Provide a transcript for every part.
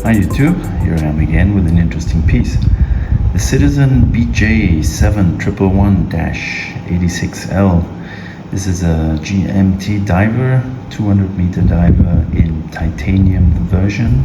Hi YouTube, here I am again with an interesting piece. The Citizen BJ7111-86L. This is a GMT diver, 200-meter diver in titanium version.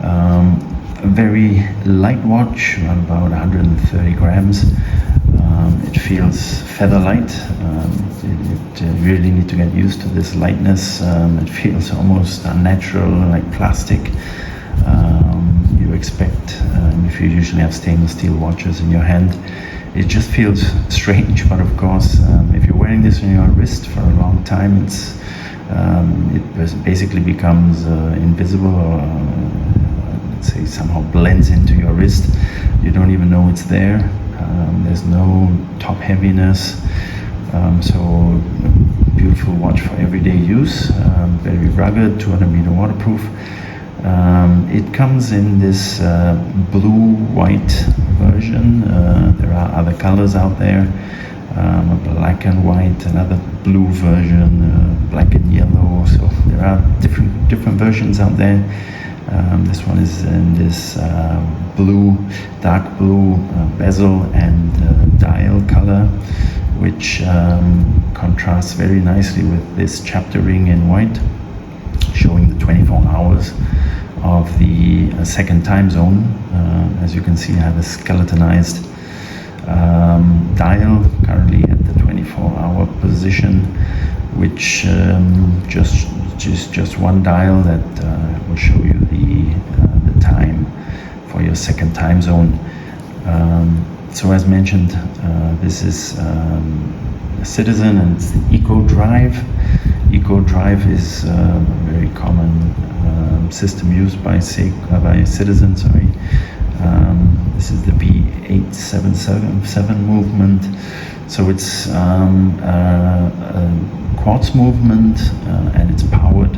A very light watch, around about 130 grams. It feels feather light. You really need to get used to this lightness. It feels almost unnatural, like plastic. You expect, if you usually have stainless steel watches in your hand, it just feels strange. But of course, if you're wearing this on your wrist for a long time, it basically becomes invisible, or let's say somehow blends into your wrist. You don't even know it's there. There's no top heaviness. So beautiful watch for everyday use. Very rugged, 200-meter waterproof. It comes in this blue-white version. There are other colors out there, a black and white, another blue version, black and yellow. So there are different versions out there. This one is in this blue, dark blue bezel and dial color, which contrasts very nicely with this chapter ring in white, showing the 24 hours of the second time zone. As you can see, I have a skeletonized dial currently at the 24-hour position, which just one dial that will show you the time for your second time zone. So as mentioned, this is a Citizen, and it's the Eco Drive. Eco Drive is a very common system used by Citizen. This is the B8777 movement. So it's a quartz movement, and it's powered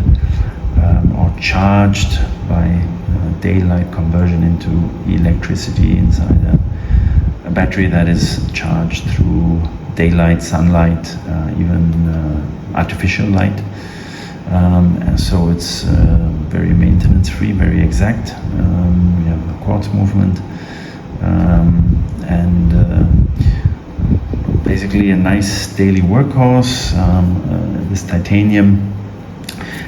or charged by daylight conversion into electricity inside a battery that is charged through daylight, sunlight, even artificial light. So it's very maintenance-free, very exact. We have a quartz movement, and basically a nice daily workhorse. This titanium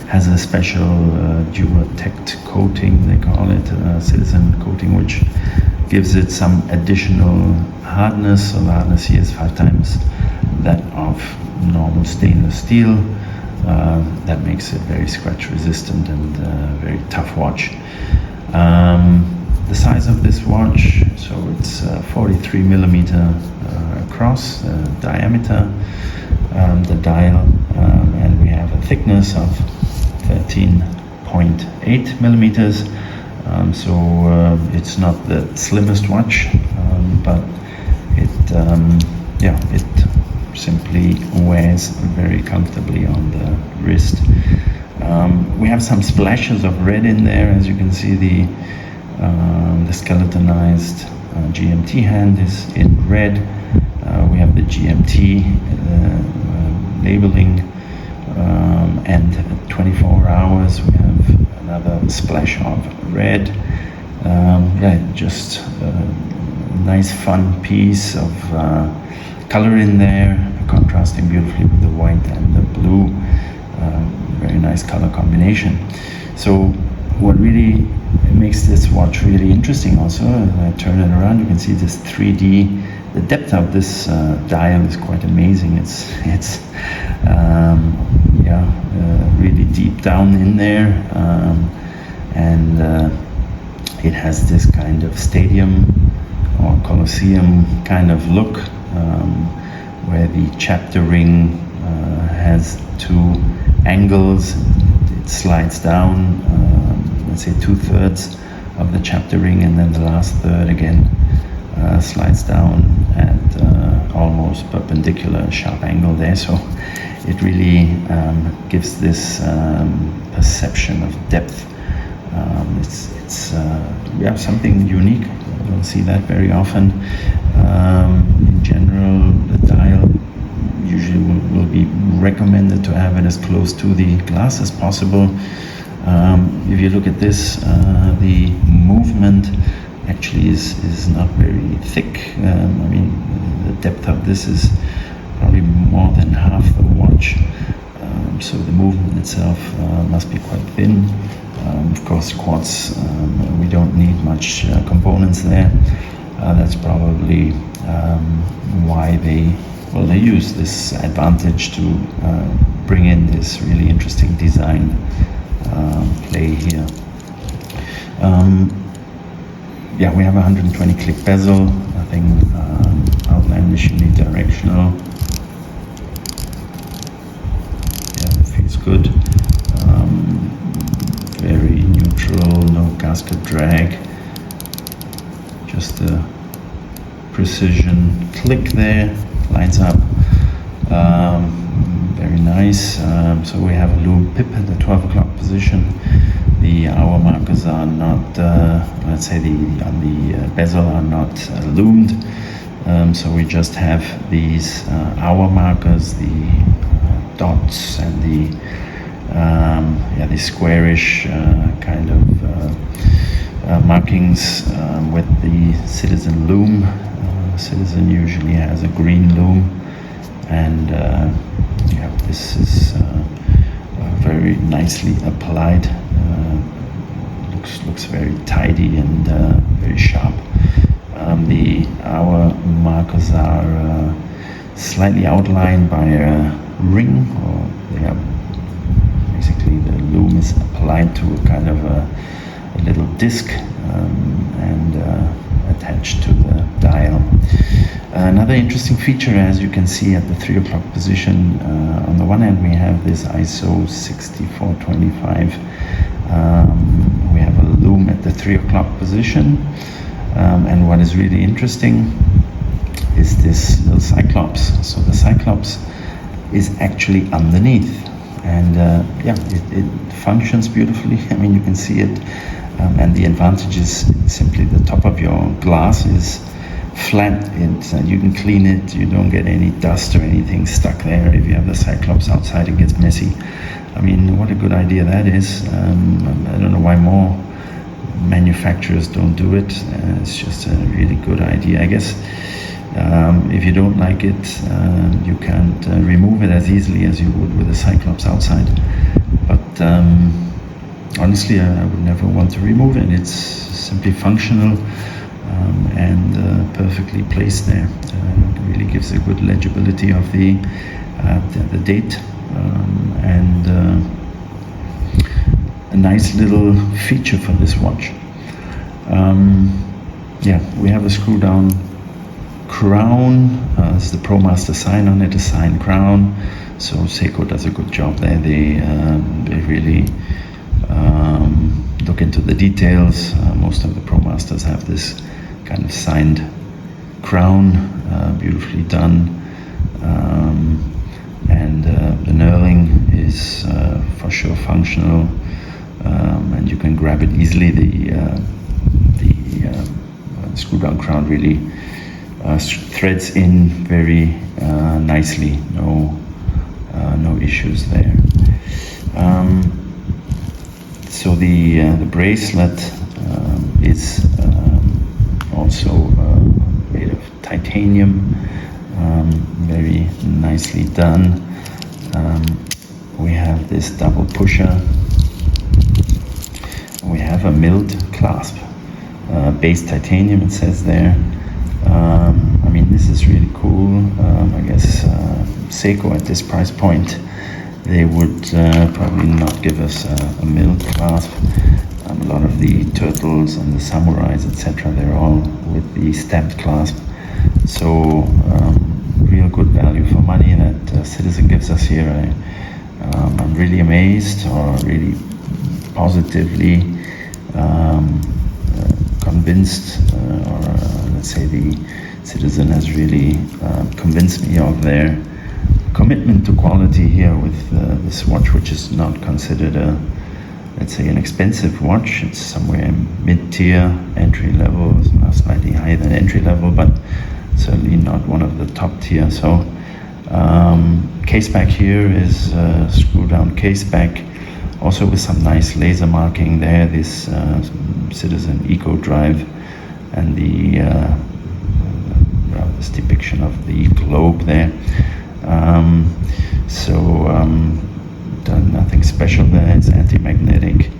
has a special Duratect coating, they call it, Citizen coating, which gives it some additional hardness. So the hardness here is 5 times that of normal stainless steel. That makes it very scratch resistant and very tough watch. The size of this watch, so it's 43 millimeter across diameter, the dial, and we have a thickness of 13.8 millimeters. So it's not the slimmest watch, but it simply wears very comfortably on the wrist. We have some splashes of red in there. As you can see, the skeletonized GMT hand is in red. We have the GMT labeling, and 24 hours we have another splash of red. Just a nice fun piece of color in there, contrasting beautifully with the white and the blue. Very nice color combination. So what really makes this watch really interesting also, as I turn it around, you can see this 3D. The depth of this dial is quite amazing. It's really deep down in there, and it has this kind of stadium or Colosseum kind of look, where the chapter ring has 2 angles. It slides down, let's say 2/3 of the chapter ring, and then the last third again slides down at almost perpendicular sharp angle there. So it really gives this perception of depth. It's something unique. You don't see that very often. In general, the dial usually will be recommended to have it as close to the glass as possible. If you look at this, the movement actually is not very thick. I mean, the depth of this is probably more than half the watch. So the movement itself must be quite thin. Of course, quartz, we don't need much components there. That's probably why they use this advantage to bring in this really interesting design play here. Yeah, we have a 120 click bezel, nothing outlandishly directional. Yeah, it feels good. Very neutral, no gasket drag. Just a precision click there, lines up. Very nice. So we have a Lume pip at the 12 o'clock position. The hour markers are not, let's say on the bezel are not lumed. So we just have these hour markers, the dots and the the squarish kind of markings with the Citizen Lume. Citizen usually has a green lume, and this is very nicely applied. Looks very tidy and very sharp. The hour markers are slightly outlined by a ring, or they are basically the lume is applied to a kind of a little disc and attached to the dial. Another interesting feature, as you can see at the 3 o'clock position, on the one hand we have this ISO 6425. We have a lume at the 3 o'clock position, and what is really interesting is this little cyclops. So the cyclops is actually underneath, and it functions beautifully. I mean, you can see it, and the advantage is simply the top of your glass is flat. You can clean it, you don't get any dust or anything stuck there. If you have the cyclops outside, it gets messy. I mean, what a good idea that is. I don't know why more manufacturers don't do it. It's just a really good idea, I guess. If you don't like it, you can't remove it as easily as you would with a cyclops outside. But honestly, I would never want to remove it. It's simply functional and perfectly placed there. It really gives a good legibility of the date, and a nice little feature for this watch. We have a screw down crown. This is the Promaster sign on it, a signed crown. So Seiko does a good job there. They really look into the details. Most of the Promasters have this kind of signed crown, beautifully done, and the knurling is for sure functional, and you can grab it easily. The screw down crown really threads in very nicely. No issues there. So the bracelet is also made of titanium, very nicely done. We have this double pusher. We have a milled clasp, base titanium, it says there. I mean, this is really cool. I guess Seiko at this price point, they would probably not give us a milled clasp. A lot of the turtles and the samurais, etc., they're all with the stamped clasp. So real good value for money that Citizen gives us here. I'm really amazed, or really positively convinced, or let's say the Citizen has really convinced me of their commitment to quality here with this watch, which is not considered let's say an expensive watch. It's somewhere mid-tier, entry level, slightly higher than entry level, but certainly not one of the top tier. So case back here is screw down case back. also with some nice laser marking there, this Citizen Eco Drive, and the this depiction of the globe there. Done nothing special there. It's anti-magnetic,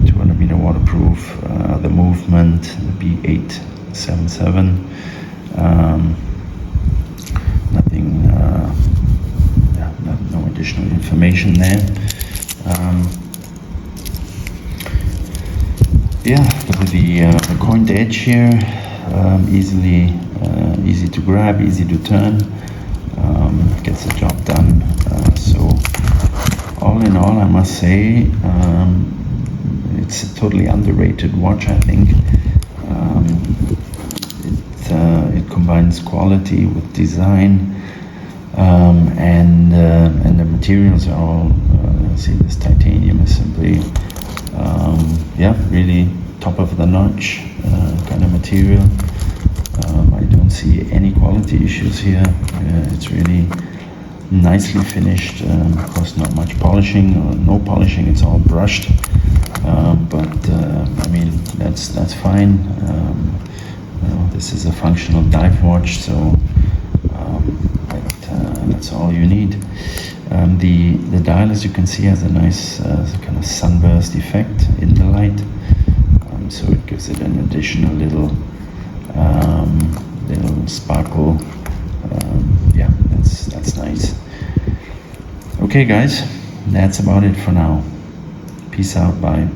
200-meter waterproof. The movement, the B877. Nothing, no additional information there. The coined edge here, easy to grab, easy to turn, gets the job done. So all in all, I must say, it's a totally underrated watch, I think. It combines quality with design, and the materials are all, see, this titanium is simply, really top of the notch kind of material. I don't see any quality issues here. It's really nicely finished. Of course, not much polishing or no polishing. It's all brushed, but I mean, that's fine. This is a functional dive watch, so that's all you need. The dial, as you can see, has a nice kind of sunburst effect in the light, so it gives it an additional little sparkle. That's nice. Okay guys, that's about it for now. Peace out, bye.